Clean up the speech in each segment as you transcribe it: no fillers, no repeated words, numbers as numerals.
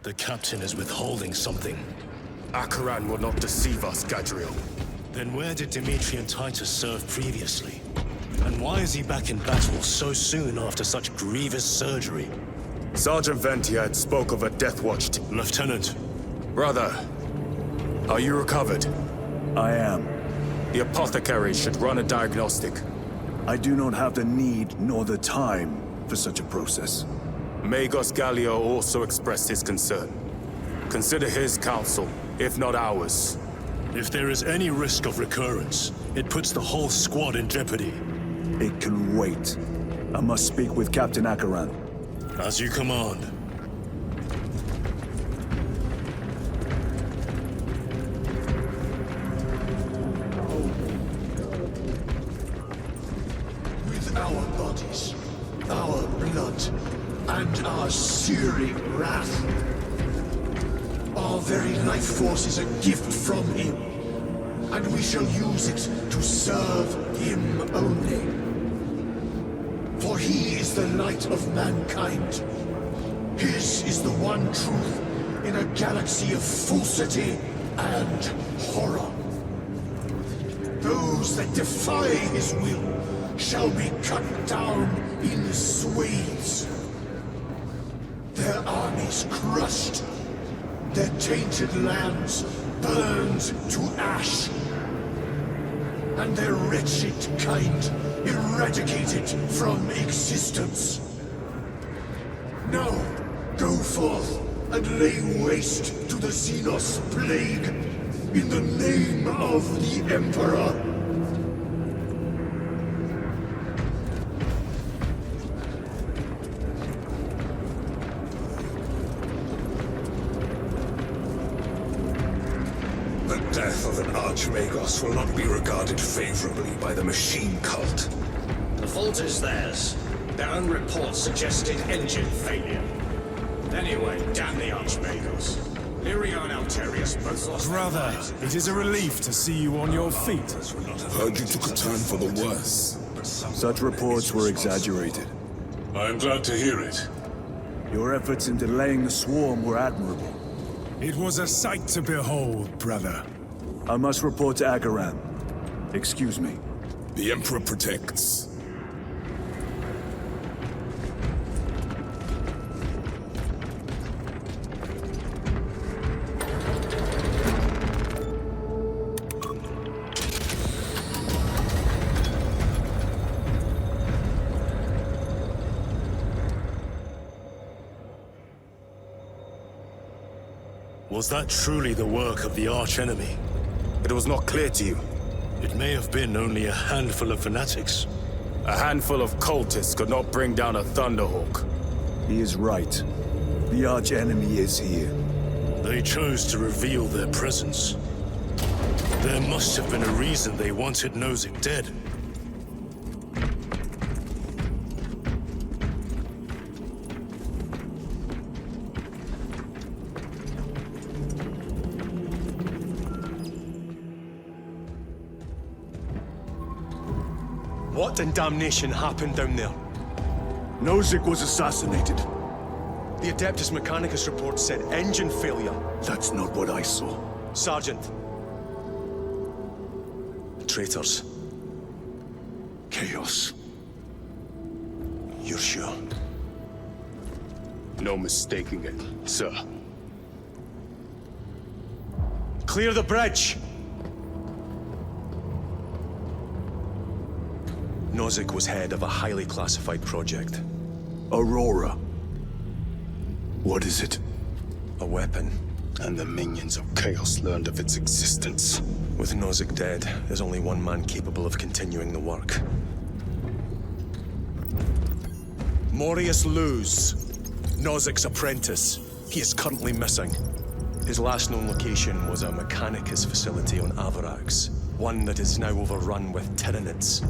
The captain is withholding something. Acheran will not deceive us, Gadriel. Then where did Dimitri and Titus serve previously? And why is he back in battle so soon after such grievous surgery? Sergeant Ventia had spoke of a death watch. Lieutenant. Brother, are you recovered? I am. The apothecary should run a diagnostic. I do not have the need nor the time for such a process. Magos Gallio also expressed his concern. Consider his counsel, if not ours. If there is any risk of recurrence, it puts the whole squad in jeopardy. It can wait. I must speak with Captain Acheran. As you command. With our bodies, our blood, and our searing wrath, our very life force is a gift from him, and we shall use it to serve him only. For he is the light of mankind. His is the one truth in a galaxy of falsity and horror. Those that defy his will shall be cut down in swathes. Their armies crushed, their tainted lands burned to ash, and their wretched kind eradicated from existence. Now, go forth and lay waste to the Xenos plague in the name of the Emperor. The death of an Archmagos will not be regarded favorably by the machine cult. The fault is theirs. Their own reports suggested engine failure. Anyway, damn the Archmagos. Lirio and Alterius both lost their Brother, lives. it is a relief to see you on your feet. Heard you took a turn for the worse. Such reports were exaggerated. I am glad to hear it. Your efforts in delaying the swarm were admirable. It was a sight to behold, brother. I must report to Acheran. Excuse me. The Emperor protects. Was that truly the work of the archenemy? It was not clear to you. It may have been only a handful of fanatics. A handful of cultists could not bring down a Thunderhawk. He is right. The archenemy is here. They chose to reveal their presence. There must have been a reason they wanted Nozick dead. What in damnation happened down there? Nozick was assassinated. The Adeptus Mechanicus report said engine failure. That's not what I saw. Sergeant. Traitors. Chaos. You're sure? No mistaking it, sir. Clear the bridge! Nozick was head of a highly classified project. Aurora. What is it? A weapon. And the minions of Chaos learned of its existence. With Nozick dead, there's only one man capable of continuing the work. Morius Luz, Nozick's apprentice. He is currently missing. His last known location was a Mechanicus facility on Avarax, one that is now overrun with Tyranids.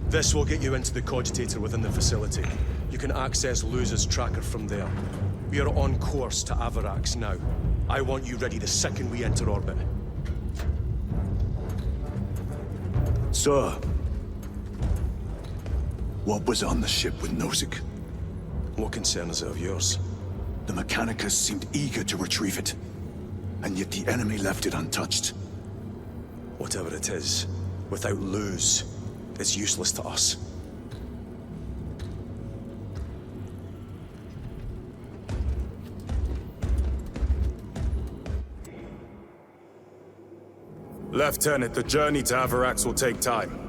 This will get you into the cogitator within the facility. You can access Luz's tracker from there. We are on course to Avarax now. I want you ready the second we enter orbit. Sir. What was on the ship with Nozick? What concern is it of yours? The Mechanicus seemed eager to retrieve it, and yet the enemy left it untouched. Whatever it is, without Luz, it's useless to us. Lieutenant, the journey to Avarax will take time.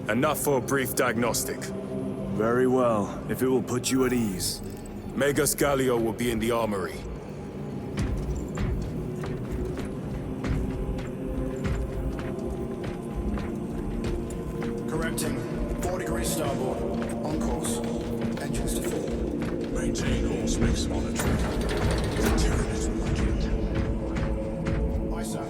Enough for a brief diagnostic. Very well, if it will put you at ease. Magus Galio will be in the armory. Correcting. 4 degrees starboard. On course. Engines to full. Maintain all specs monitored. The Tyranid project. Aye, sir.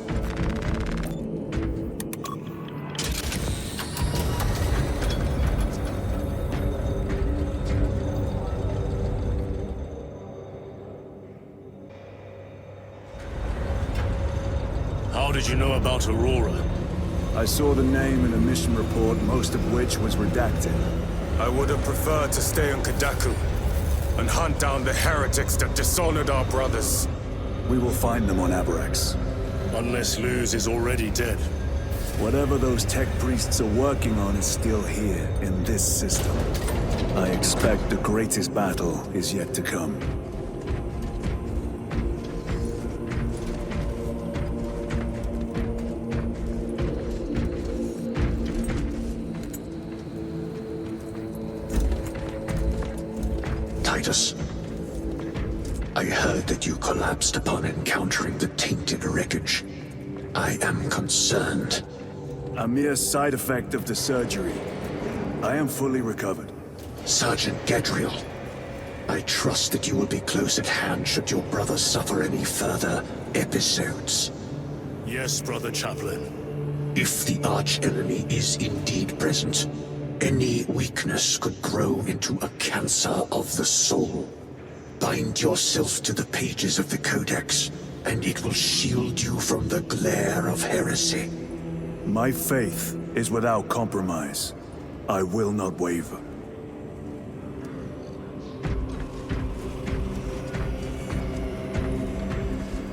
How did you know about Aurora? I saw the name in a mission report, most of which was redacted. I would have preferred to stay on Kadaku and hunt down the heretics that dishonored our brothers. We will find them on Avarax. Unless Luz is already dead. Whatever those tech priests are working on is still here, in this system. I expect the greatest battle is yet to come. Titus, I heard that you collapsed upon encountering the tainted wreckage. I am concerned. A mere side effect of the surgery. I am fully recovered. Sergeant Gadriel, I trust that you will be close at hand should your brother suffer any further episodes. Yes, Brother Chaplain. If the arch-enemy is indeed present, any weakness could grow into a cancer of the soul. Bind yourself to the pages of the Codex, and it will shield you from the glare of heresy. My faith is without compromise. I will not waver.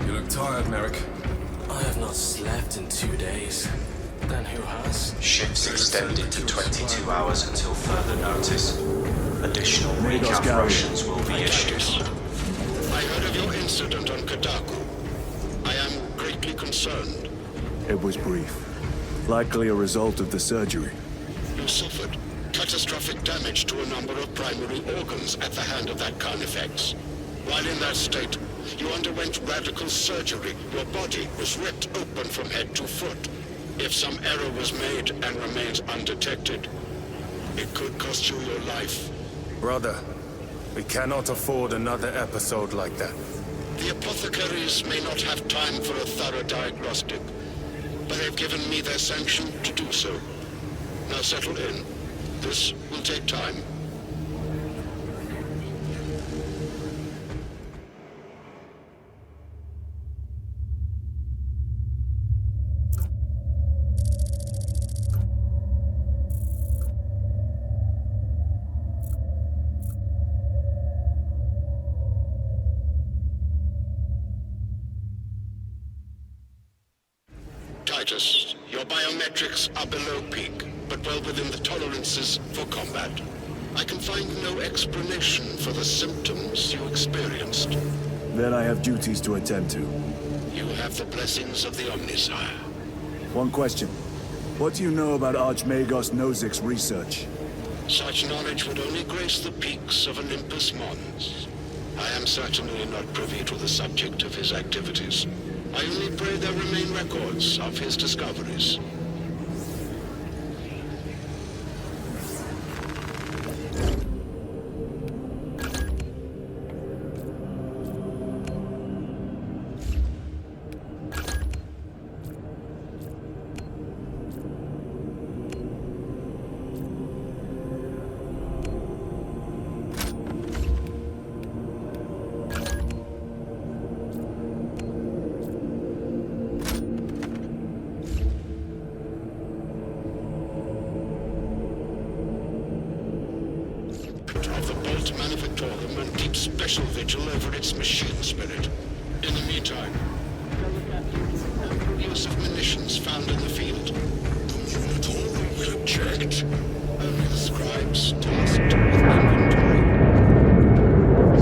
You look tired, Merrick. I have not slept in 2 days. Then who has? Ships extended to 22 hours until further notice. Additional Magos recalculations will be issued. I heard of your incident on Kadaku. I am greatly concerned. It was brief. Likely a result of the surgery. You suffered catastrophic damage to a number of primary organs at the hand of that Carnifex. While in that state, you underwent radical surgery. Your body was ripped open from head to foot. If some error was made and remains undetected, it could cost you your life. Brother, we cannot afford another episode like that. The apothecaries may not have time for a thorough diagnostic, but they've given me their sanction to do so. Now settle in. This will take time. Titus, your biometrics are below peak, but well within the tolerances for combat. I can find no explanation for the symptoms you experienced. Then I have duties to attend to. You have the blessings of the Omnisire. One question. What do you know about Archmagos Nozik's research? Such knowledge would only grace the peaks of Olympus Mons. I am certainly not privy to the subject of his activities. I only pray there remain records of his discoveries. special vigil over its machine spirit. In the meantime, use of munitions found in the field. The unit will object. Only the scribes tasked with inventory.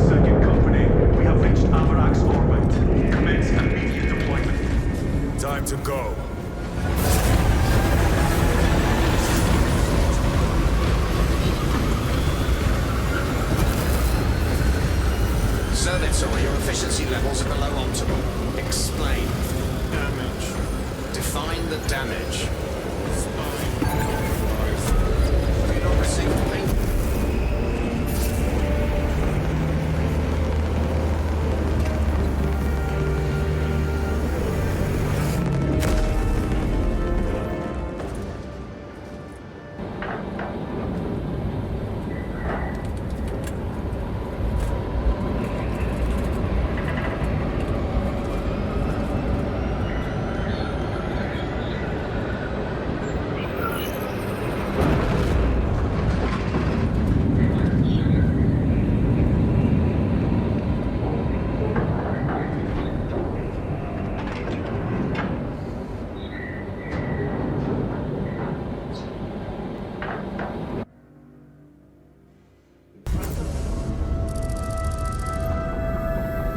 Second company, we have reached Avarak's orbit. Commence immediate deployment. Time to go. Servitor, your efficiency levels are below optimal. Explain. Damage. Define the damage. Have you not received paint?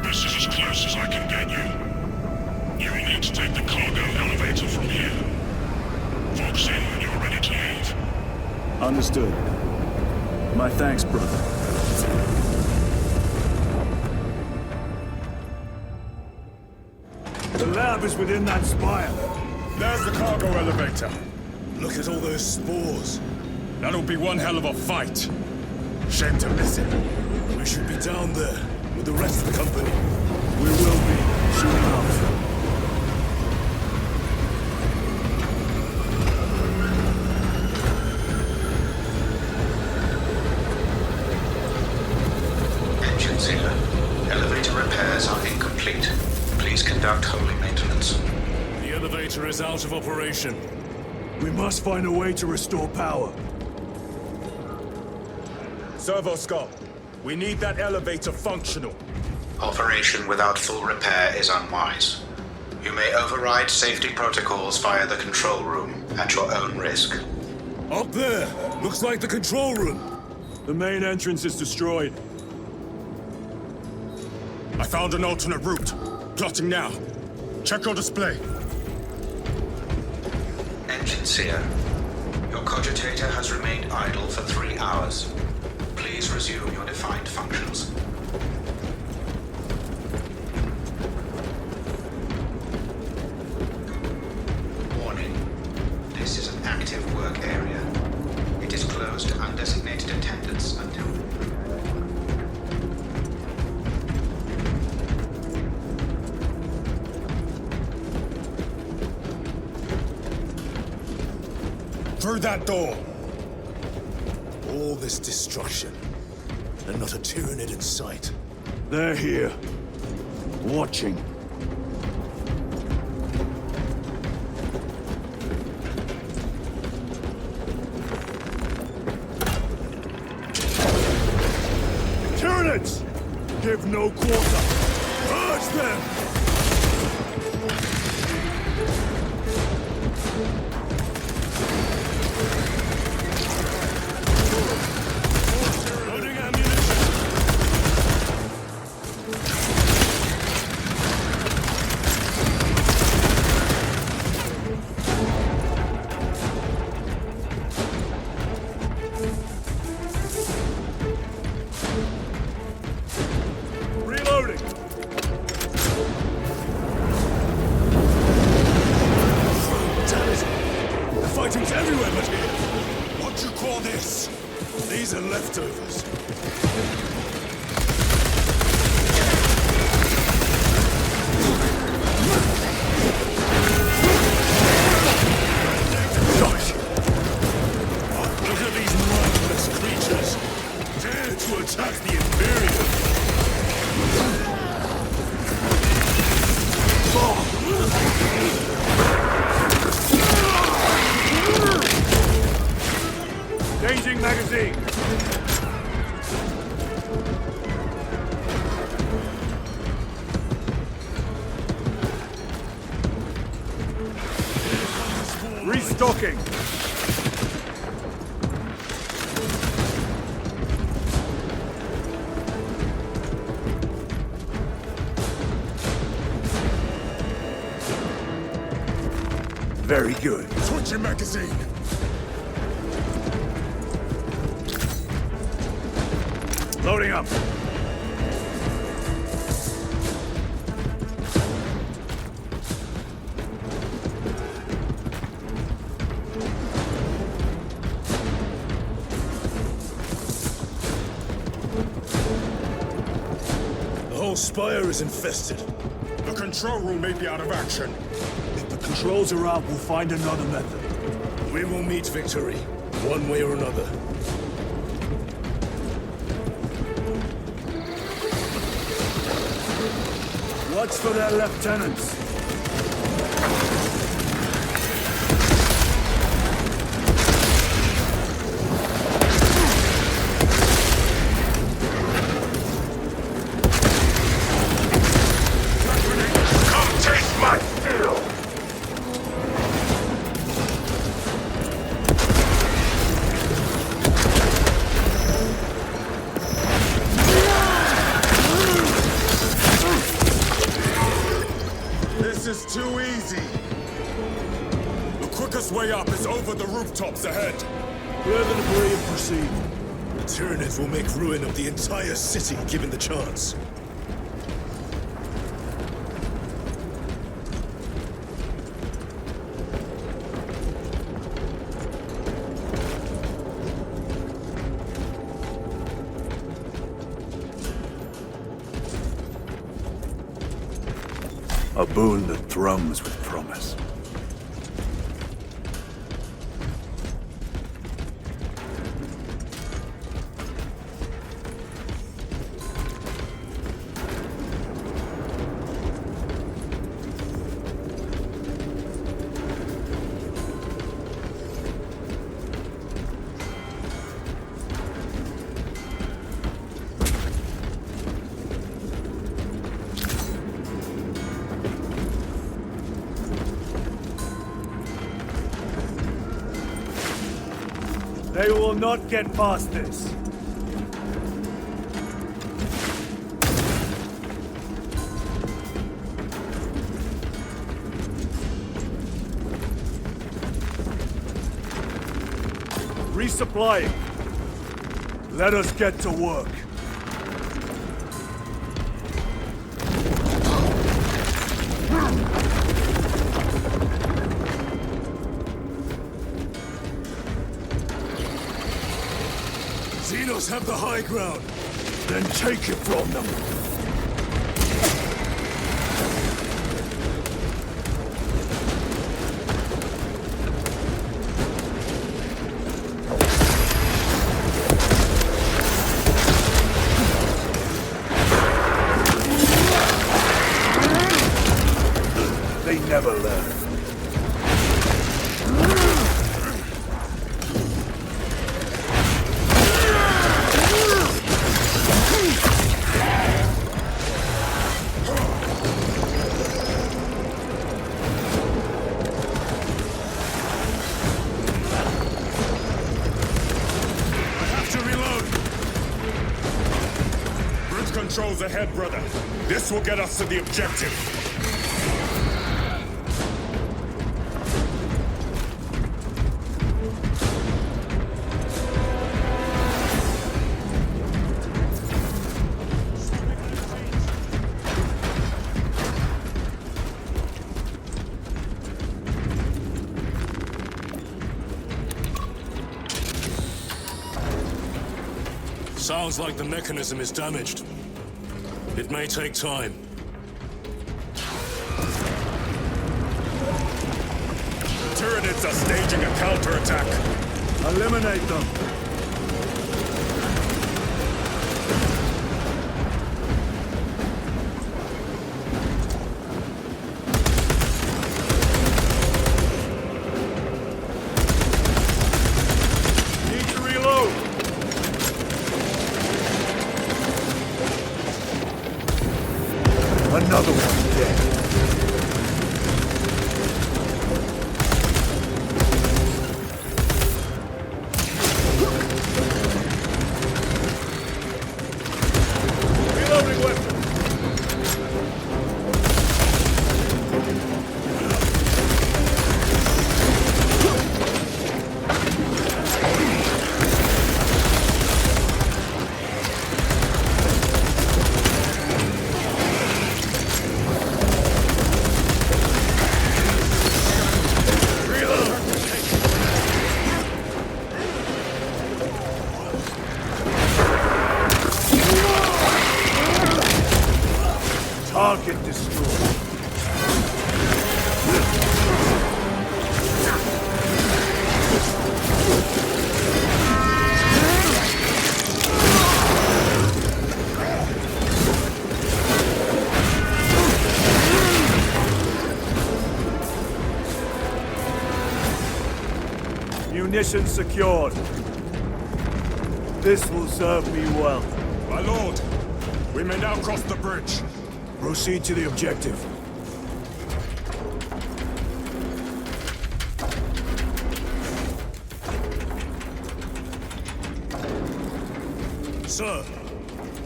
This is as close as I can get you. You will need to take the cargo elevator from here. Fox in when you're ready to leave. Understood. My thanks, brother. The lab is within that spire. There's the cargo elevator. Look at all those spores. That'll be one hell of a fight. Shame to miss it. We should be down there with the rest of the company. We will be, soon enough. Engine Zero. Elevator repairs are incomplete. Please conduct holy maintenance. The elevator is out of operation. We must find a way to restore power. Servo Scum, we need that elevator functional. Operation without full repair is unwise. You may override safety protocols via the control room at your own risk. Up there! Looks like the control room. The main entrance is destroyed. I found an alternate route. Plotting now. Check your display. Engine Seer, your cogitator has remained idle for 3 hours. Please resume your defined functions. Warning. This is an active work area. It is closed to undesignated attendants until... Through that door. All this destruction, and not a Tyranid in sight. They're here. Watching. Tyranids! Give no quarter! Purge them! Loading ammunition! Reloading! Damn it! The fighting's everywhere but here! What do you call this? These are leftovers. Gosh! Look at these mindless creatures! Dare to attack the Imperium! Changing magazine! docking. Very good. Switch your magazine. Loading up. The whole spire is infested. The control room may be out of action. If the controls are out, we'll find another method. We will meet victory, one way or another. Watch for their lieutenants. Come taste my steel! This is too easy. The quickest way up is over the rooftops ahead. Clear the debris and proceed. The Tyranids will make ruin of the entire city given the chance. A boon that thrums with promise. They will not get past this. Resupplying. Let us get to work. Xenos have the high ground. Then take it from them. They never learn. Controls ahead, brother. This will get us to the objective. Sounds like the mechanism is damaged. It may take time. Tyranids are staging a counterattack. Eliminate them. Need to reload. Another one dead. Target destroyed. Munition secured. This will serve me well. My lord, we may now cross the bridge. Proceed to the objective. Sir,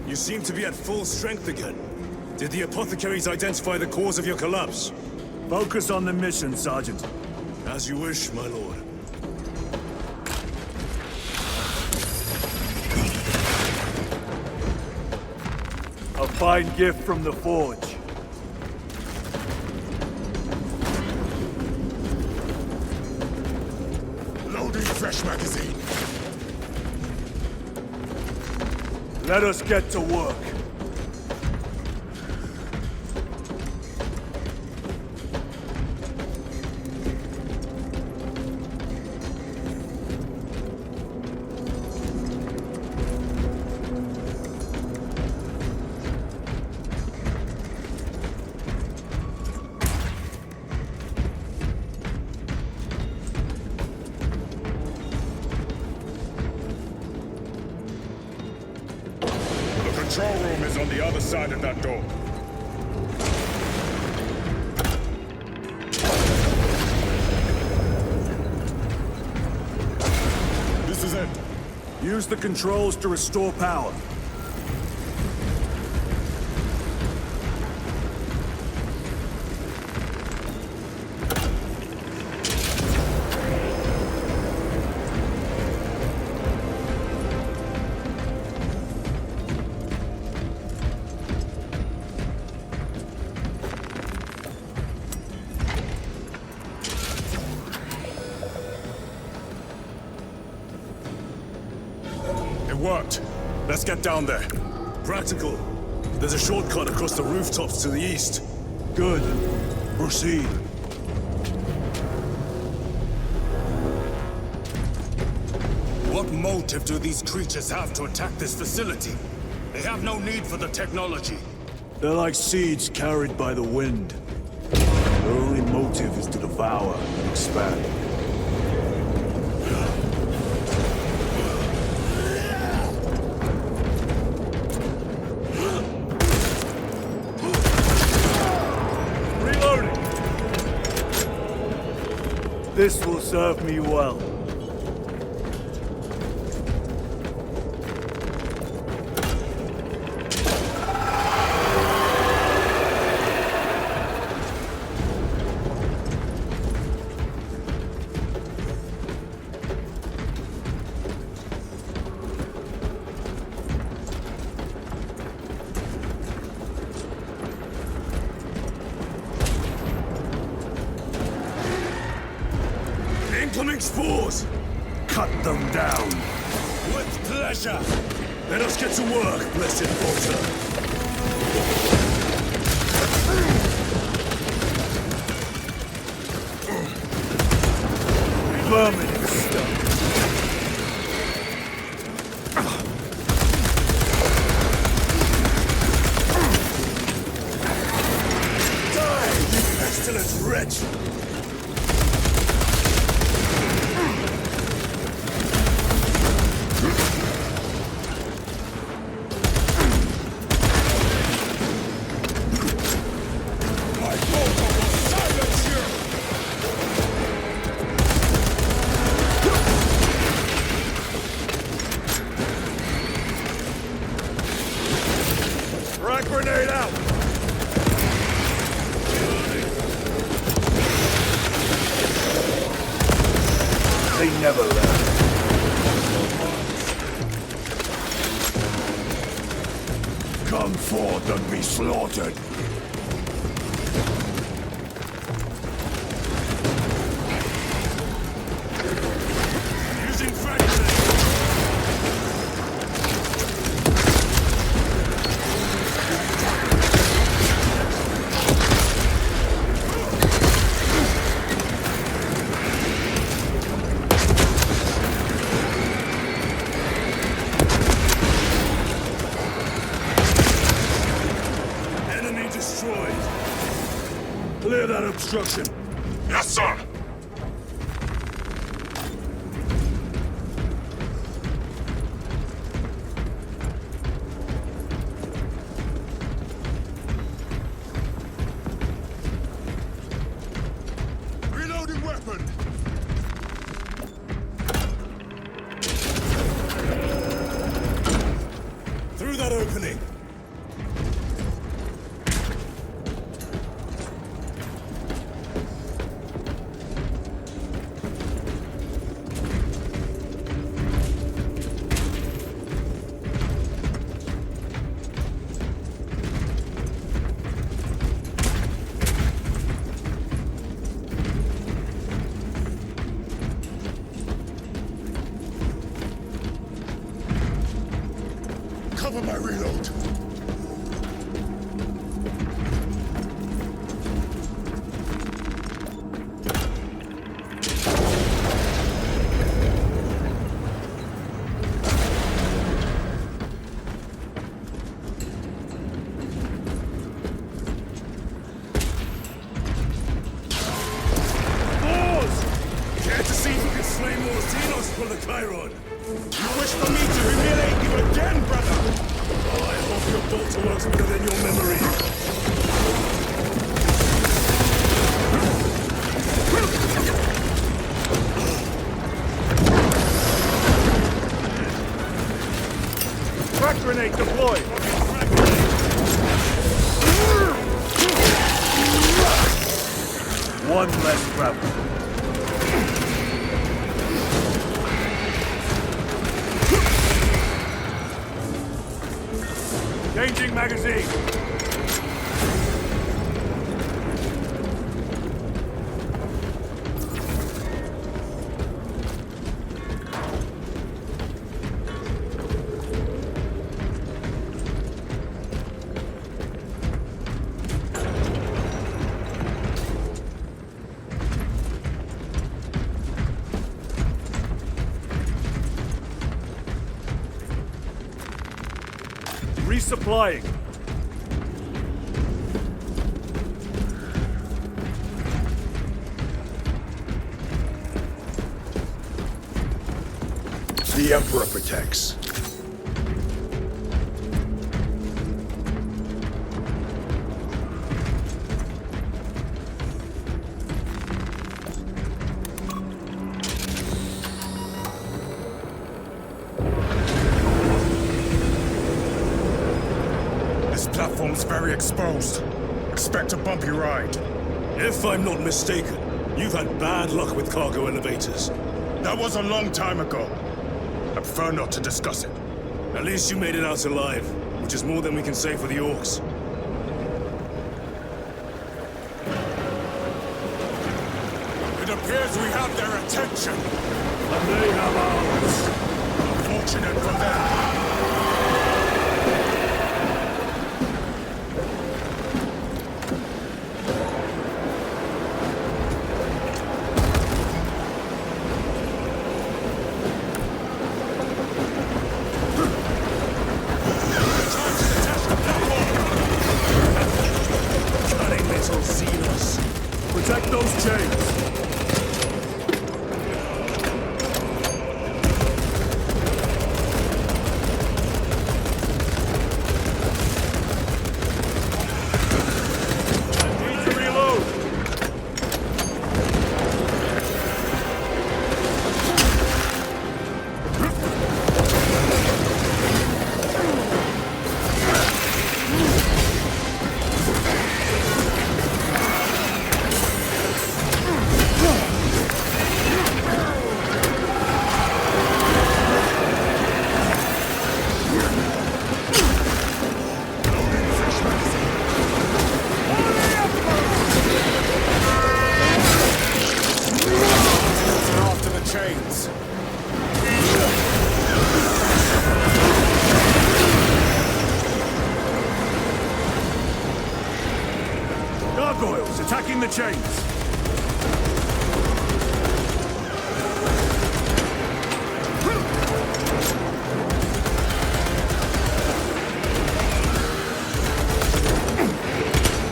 you seem to be at full strength again. Did the apothecaries identify the cause of your collapse? Focus on the mission, Sergeant. As you wish, my lord. A fine gift from the Forge. Loading fresh magazine. Let us get to work. The control room is on the other side of that door. This is it. Use the controls to restore power. It worked. Let's get down there. Practical. There's a shortcut across the rooftops to the east. Good. Proceed. What motive do these creatures have to attack this facility? They have no need for the technology. They're like seeds carried by the wind. Their only motive is to devour and expand. Reloading! This will serve me well. Incoming spores! Cut them down! With pleasure! Let us get to work, blessed Volta! Vermin and stuff! Die, you pestilent wretch! Frag grenade out! They never learn. Come forth and be slaughtered. Using fragments! Clear that obstruction. Yes, sir! Reloading weapon! Through that opening! Cover my reload! Care to see who can slay more Xenos for the Chiron? You wish for me to humiliate you again, brother? Oh, I hope your bolter works better than your memory. Frag grenade deployed! One less grapple. Changing magazine! Resupplying. The Emperor protects. This platform's very exposed. Expect a bumpy ride. If I'm not mistaken, you've had bad luck with cargo elevators. That was a long time ago. I prefer not to discuss it. At least you made it out alive, which is more than we can say for the orcs. It appears we have their attention. And they have ours. Unfortunate for them. Cunning little Xenos. Protect those chains. Gargoyles attacking the chains.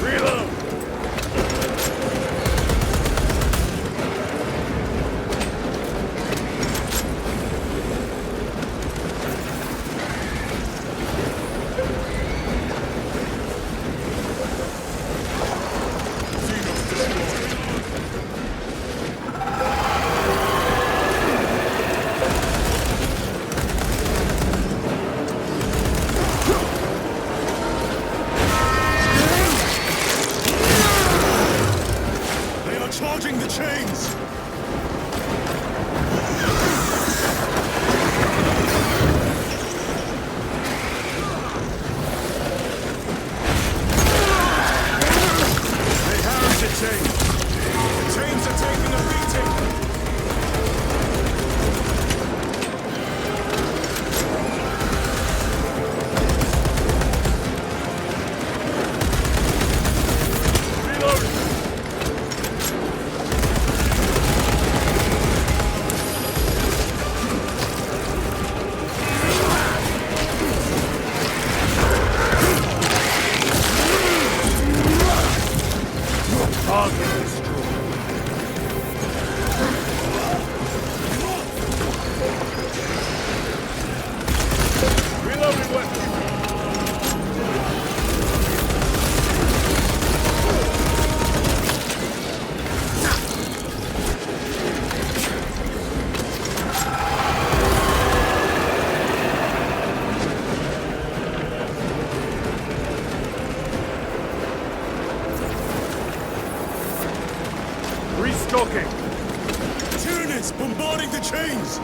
Reload! Restocking! Tyranids bombarding the chains!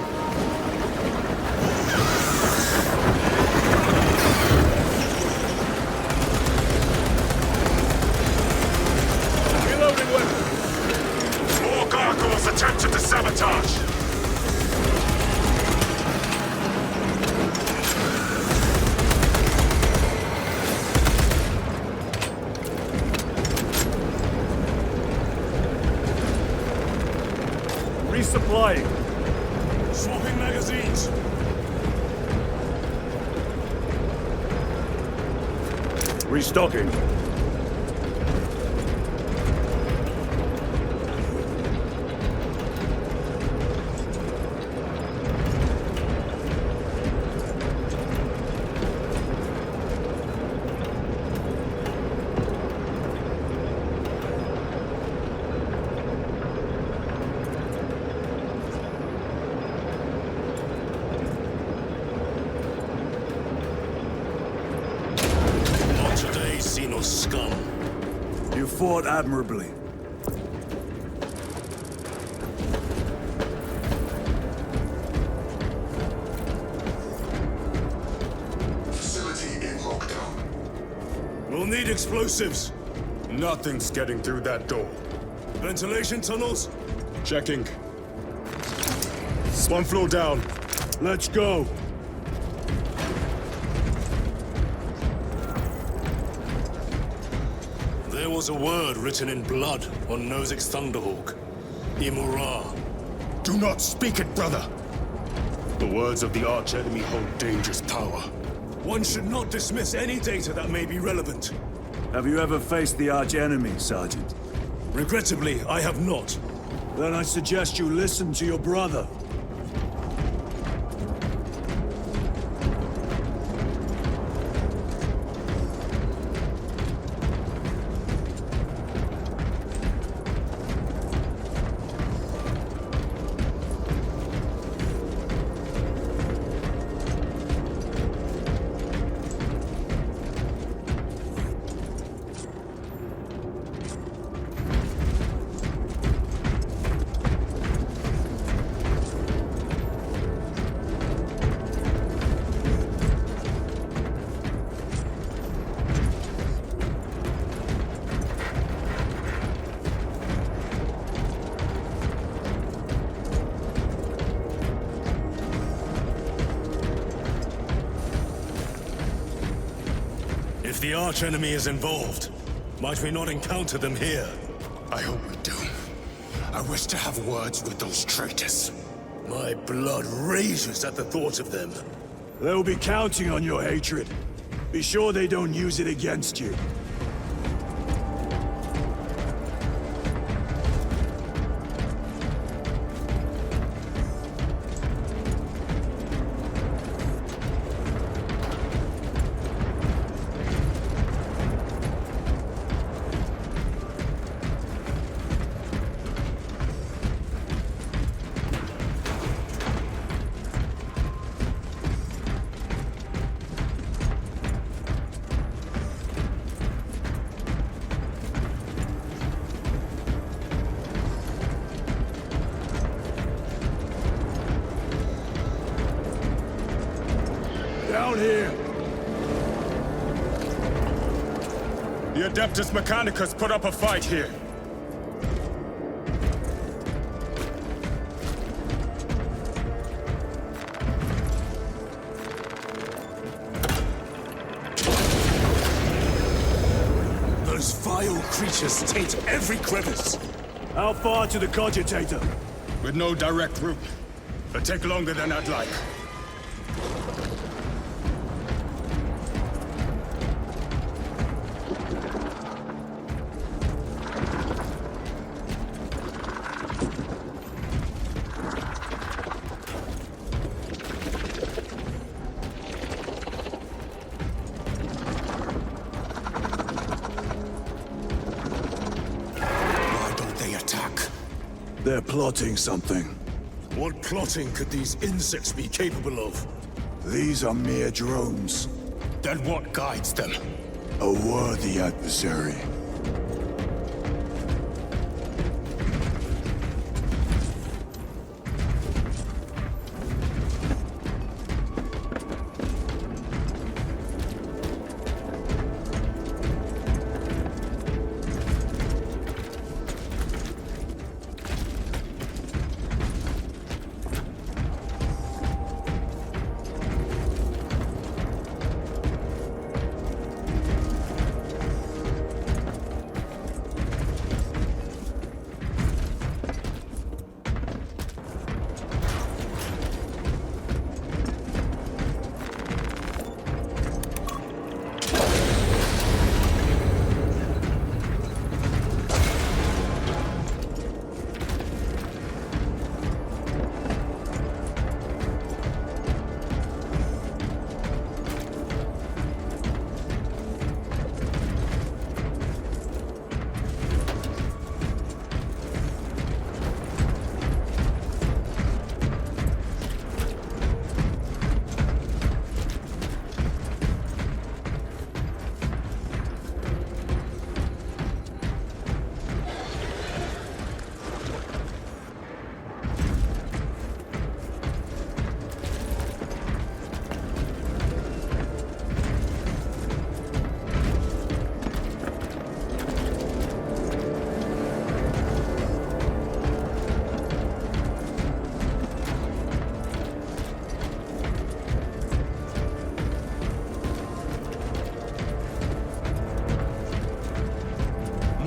Reloading weapons! More gargoyles attempted to sabotage! Resupplying. Swapping magazines. Restocking. Xenos scum. You fought admirably. Facility in lockdown. We'll need explosives. Nothing's getting through that door. Ventilation tunnels? Checking. One floor down. Let's go. There was a word written in blood on Nozick's Thunderhawk. Imura. Do not speak it, brother! The words of the archenemy hold dangerous power. One should not dismiss any data that may be relevant. Have you ever faced the archenemy, Sergeant? Regrettably, I have not. Then I suggest you listen to your brother. If the archenemy is involved, might we not encounter them here? I hope we do. I wish to have words with those traitors. My blood rages at the thought of them. They'll be counting on your hatred. Be sure they don't use it against you. Down here! The Adeptus Mechanicus put up a fight here. Those vile creatures taint every crevice! How far to the Cogitator? With no direct route. It'll take longer than I'd like. They're plotting something. What plotting could these insects be capable of? These are mere drones. Then what guides them? A worthy adversary.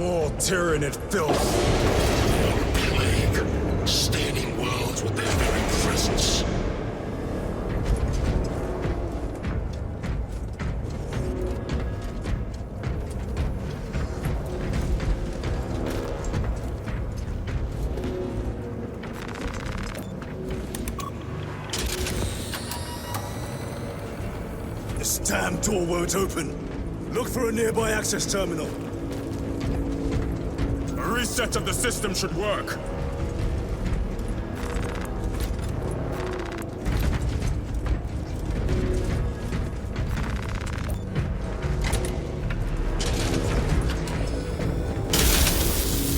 More Tyranid filth. Plague, staining worlds with their very presence. This damn door won't open. Look for a nearby access terminal. A reset of the system should work.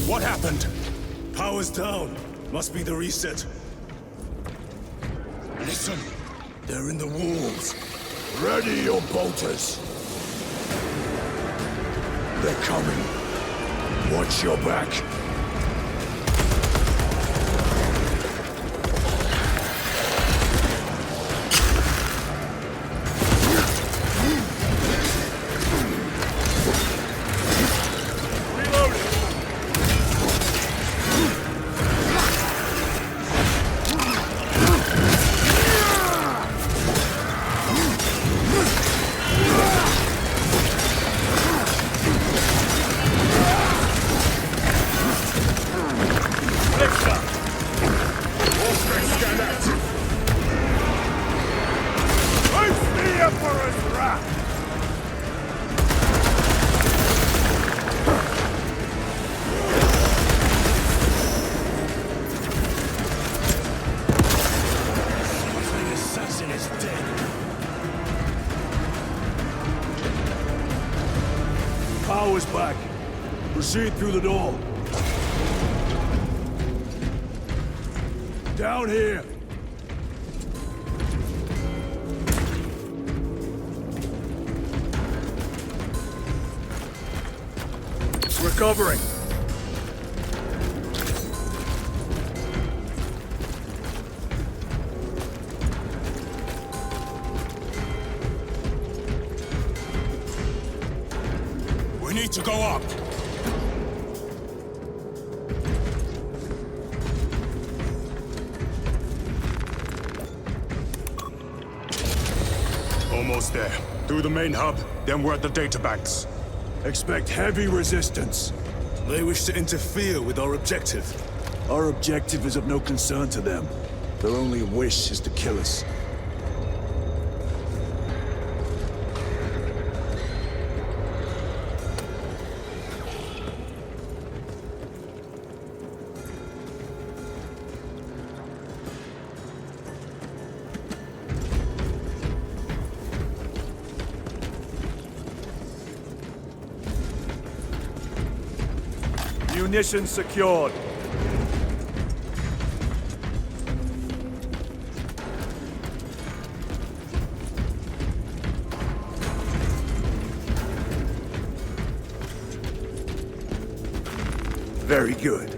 What happened? Power's down. Must be the reset. Listen, they're in the walls. Ready your bolters. They're coming. Watch your back. Power's back. Proceed through the door. Down here. Recovering. We need to go up. Almost there. Through the main hub, then we're at the databanks. Expect heavy resistance. They wish to interfere with our objective. Our objective is of no concern to them. Their only wish is to kill us. Munitions secured. Very good.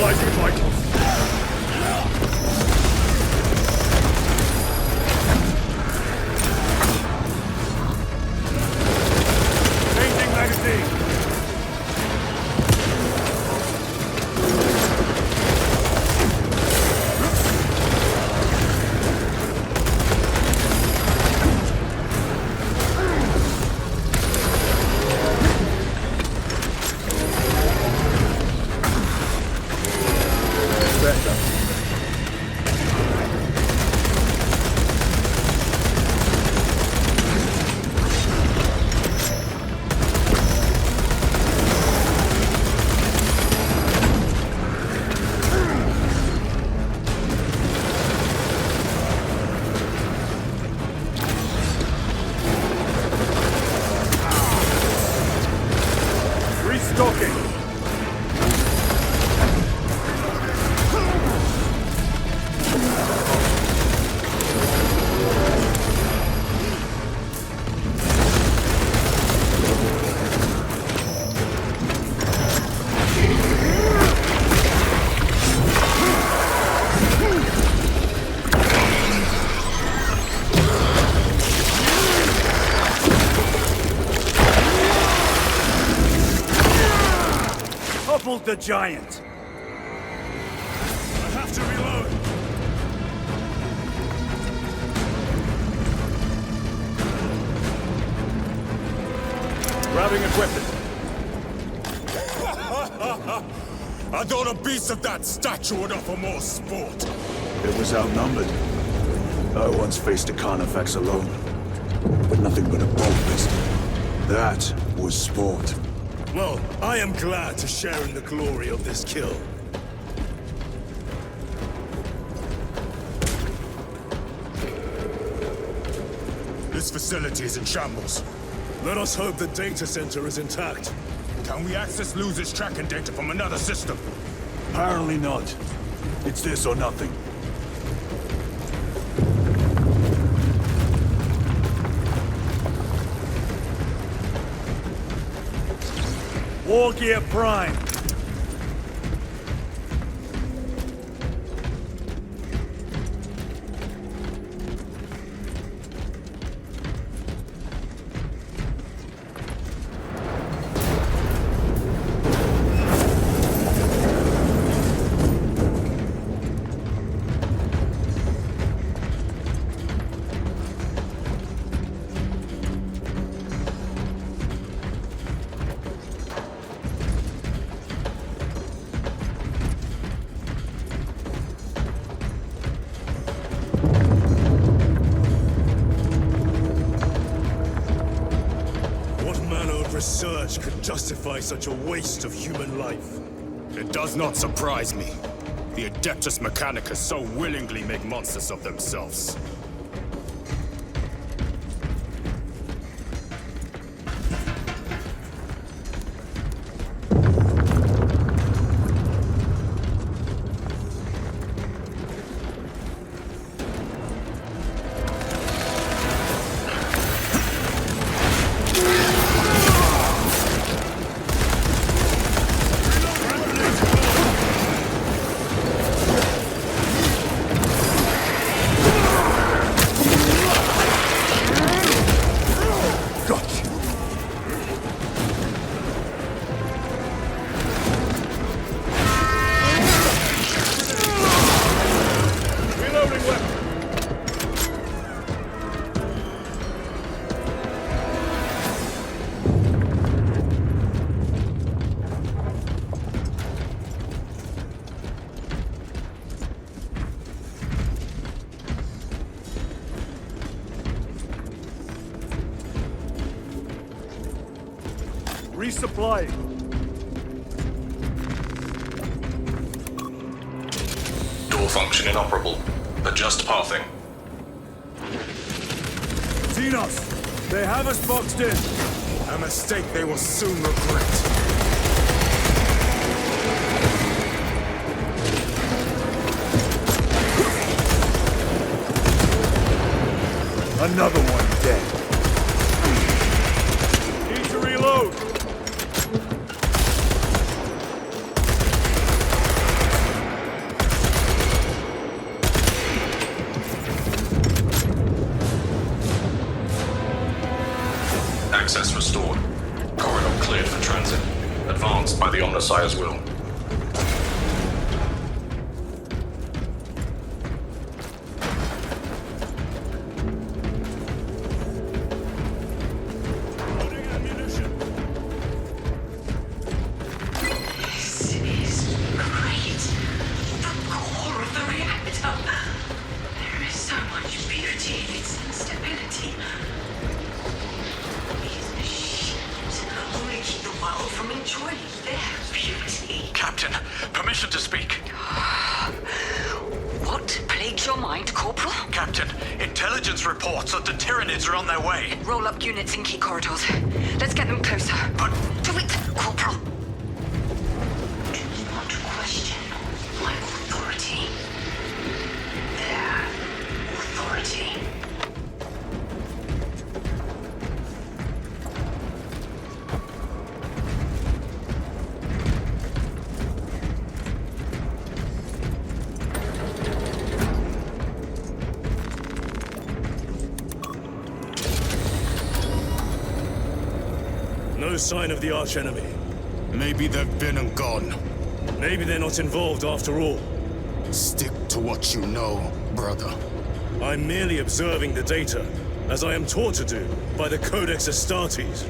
like it, Michael. Changing magazine. The giant. I have to reload. Grabbing equipment. I thought a beast of that stature would offer more sport. It was outnumbered. I once faced a Carnifex alone, but nothing but a bolt fist. That was sport. Well, I am glad to share in the glory of this kill. This facility is in shambles. Let us hope the data center is intact. Can we access Luz's tracking data from another system? Apparently not. It's this or nothing. War Gear Prime. Research could justify such a waste of human life. It does not surprise me. The Adeptus Mechanicus so willingly make monsters of themselves. Resupplying. Door function inoperable. Adjust pathing. Xenos, they have us boxed in. A mistake they will soon regret. Another one dead. Need to reload. Sire's will. This is great. The core of the reactor. There is so much beauty in its instability. These machines only keep the world from enjoying their beauty. Captain, permission to speak. What plagues your mind, Corporal? Captain, intelligence reports that the Tyranids are on their way. Roll up units in key corridors. Let's get them closer. But... Do it, Corporal. Do not question my authority. Their authority. No sign of the archenemy. Maybe they've been and gone. Maybe they're not involved after all. Stick to what you know, brother. I'm merely observing the data, as I am taught to do by the Codex Astartes.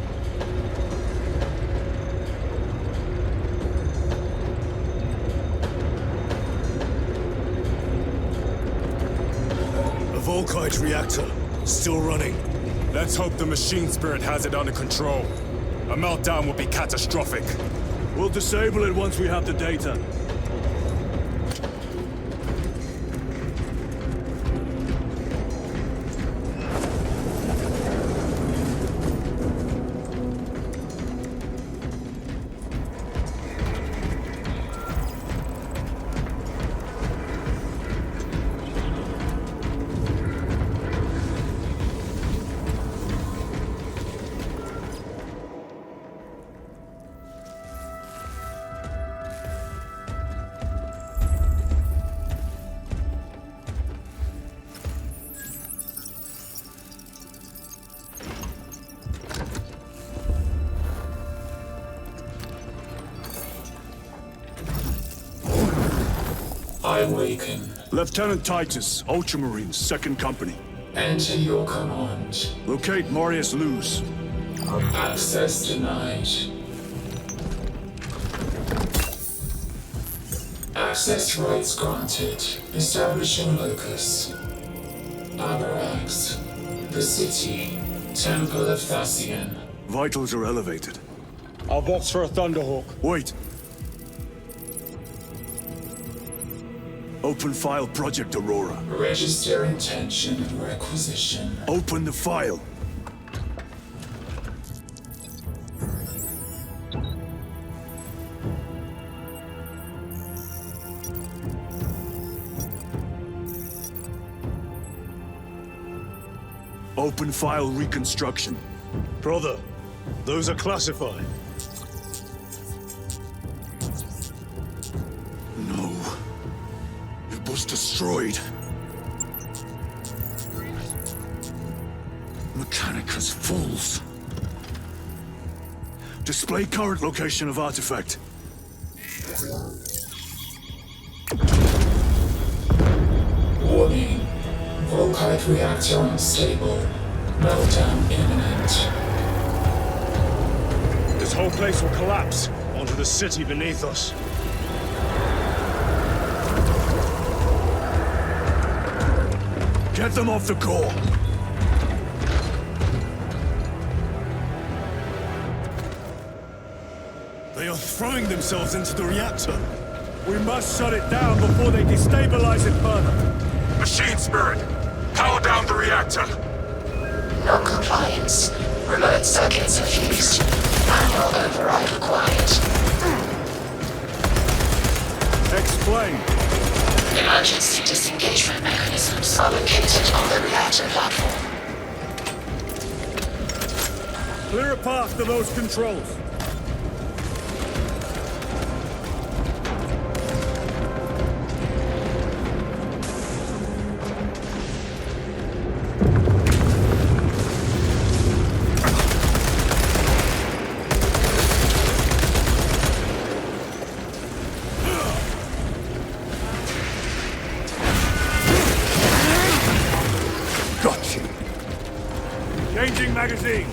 A Volkite reactor, still running. Let's hope the machine spirit has it under control. A meltdown would be catastrophic. We'll disable it once we have the data. I awaken. Lieutenant Titus, Ultramarines, 2nd Company. Enter your command. Locate Marius Luz. Access denied. Access rights granted. Establishing locus. Avarax. The city. Temple of Thasian. Vitals are elevated. I'll box for a Thunderhawk. Wait. Open file Project Aurora. Register intention and requisition. Open the file. Open file reconstruction. Brother, those are classified. No. It was destroyed. Mechanicus Falls. Display current location of artifact. Warning. Volkite reactor unstable. Meltdown imminent. This whole place will collapse onto the city beneath us. Get them off the core! They are throwing themselves into the reactor. We must shut it down before they destabilize it further. Machine spirit! Power down the reactor! No compliance. Remote circuits are fused. Manual override required. Explain. Emergency disengagement mechanisms are located on the reactor platform. Clear a path to those controls. magazine!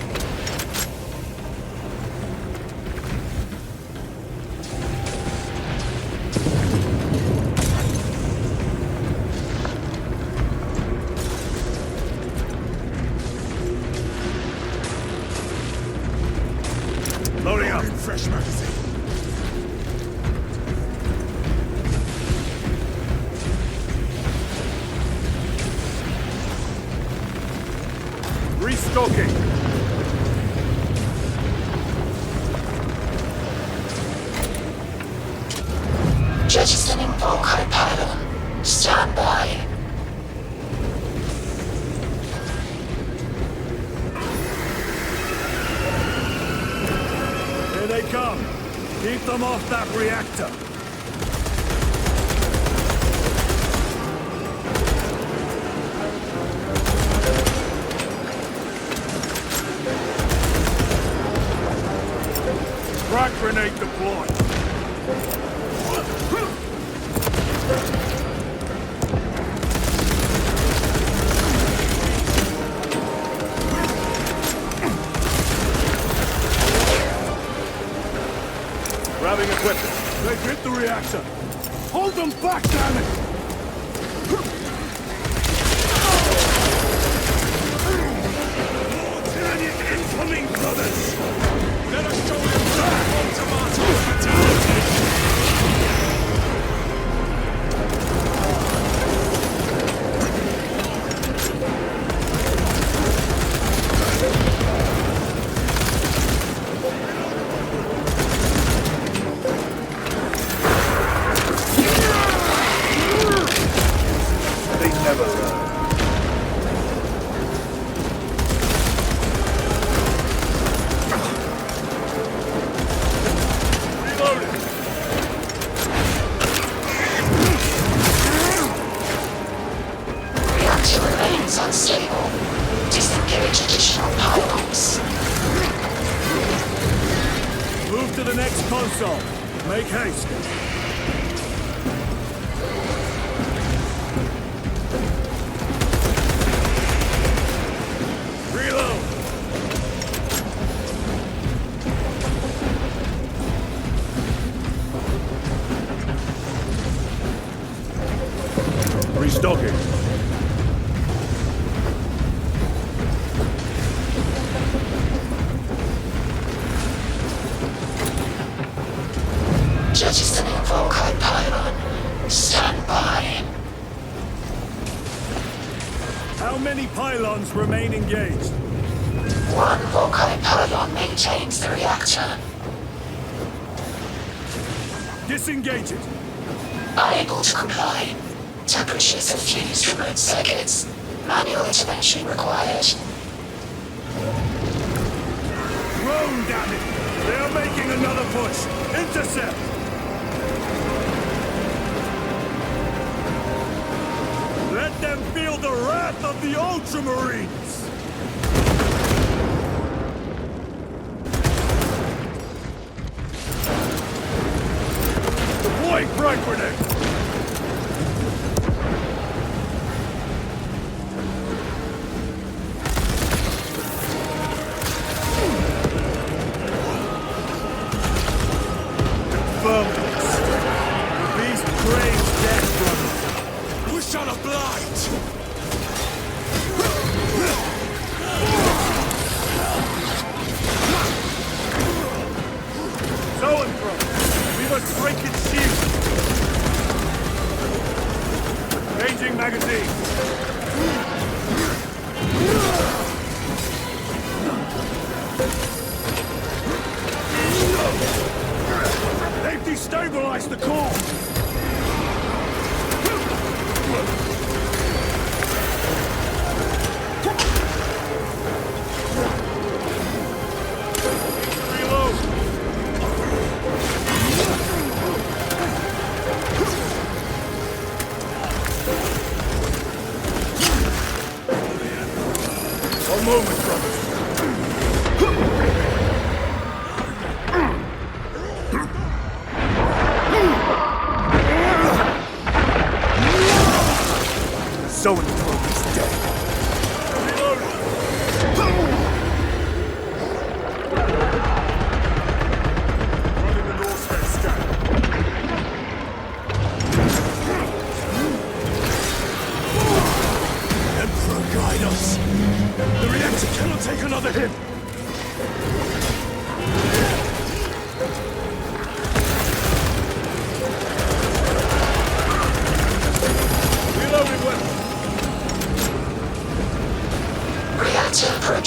Loading up! Fresh magazine. Restocking! Jettisoning Volkite pylon. Stand by. Here they come! Keep them off that reactor! Frag grenade deployed! Grabbing equipment. They've hit the reactor. Hold them back, damn it! More tyrannic incoming, brothers! Let us show them back on Tomato's fatality! They never learn. Reloading. Reactor remains unstable. Disengage additional pylons. Move to the next console. Make haste. Reload. Restocking. Jettisoning Volkite pylon. Stand by. How many pylons remain engaged? One Volkite pylon maintains the reactor. Disengage it. Unable to comply. Temperatures have fused remote circuits. Manual intervention required. Drone, damn it! They are making another push. Intercept. Let them feel the wrath of the Ultramarines! Deploy frag grenade! Confirm this. The beast craves death, brother. Push on a blight! To and fro. We must break its shield. Changing magazine. They've destabilized the core. One moment, brothers. So and is dead. Reloading.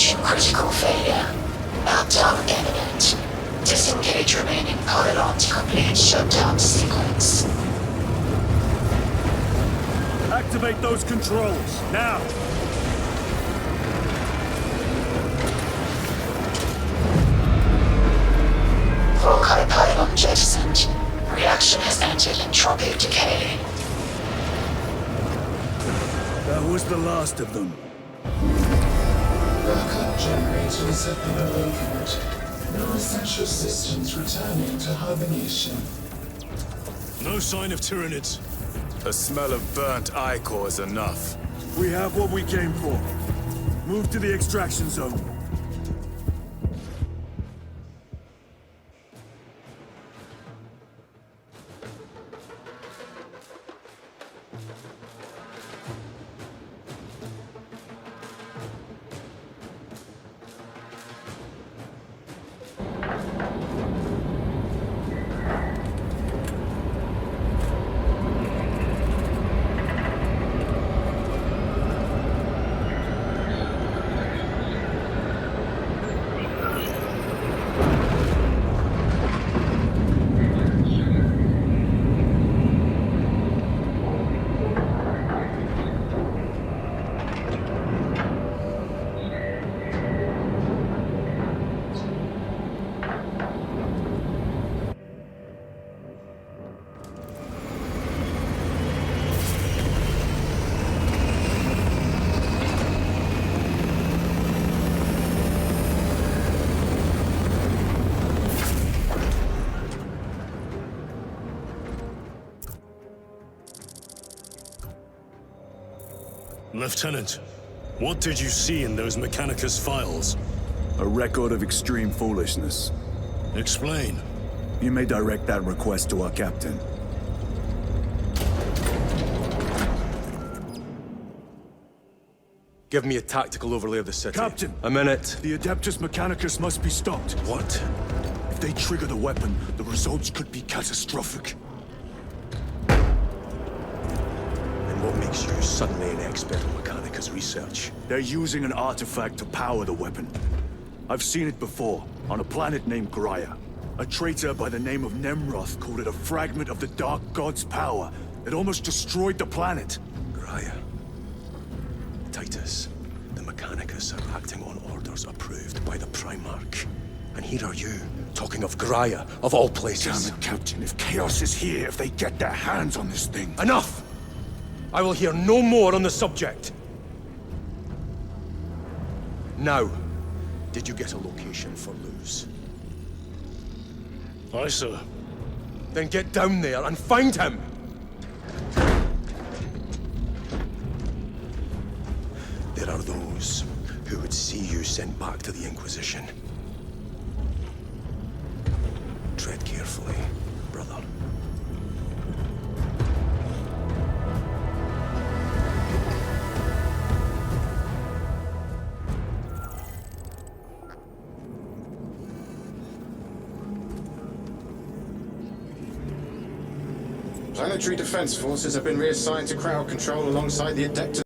approaching critical failure. Meltdown imminent. Disengage remaining pylon to complete shutdown sequence. Activate those controls, now! Volkai pylon jettisoned. Reaction has entered entropic decay. That was the last of them. Backup generators have been awakened. No essential systems returning to hibernation. No sign of Tyranids. The smell of burnt ichor is enough. We have what we came for. Move to the extraction zone. Lieutenant, what did you see in those Mechanicus files? A record of extreme foolishness. Explain. You may direct that request to our captain. Give me a tactical overlay of the city. Captain! A minute. The Adeptus Mechanicus must be stopped. What? If they trigger the weapon, the results could be catastrophic. And what makes you suddenly an expert in Mechanicus research? They're using an artifact to power the weapon. I've seen it before, on a planet named Graia. A traitor by the name of Nemroth called it a fragment of the Dark God's power. It almost destroyed the planet. Graia. Titus, the Mechanicus are acting on orders approved by the Primarch. And here are you, talking of Graia, of all places. Damn it, Captain. If Chaos is here, if they get their hands on this thing... Enough! I will hear no more on the subject. Now, did you get a location for Luz? Aye, sir. Then get down there and find him! There are those who would see you sent back to the Inquisition. Tread carefully, brother. Planetary defense forces have been reassigned to crowd control alongside the Adeptus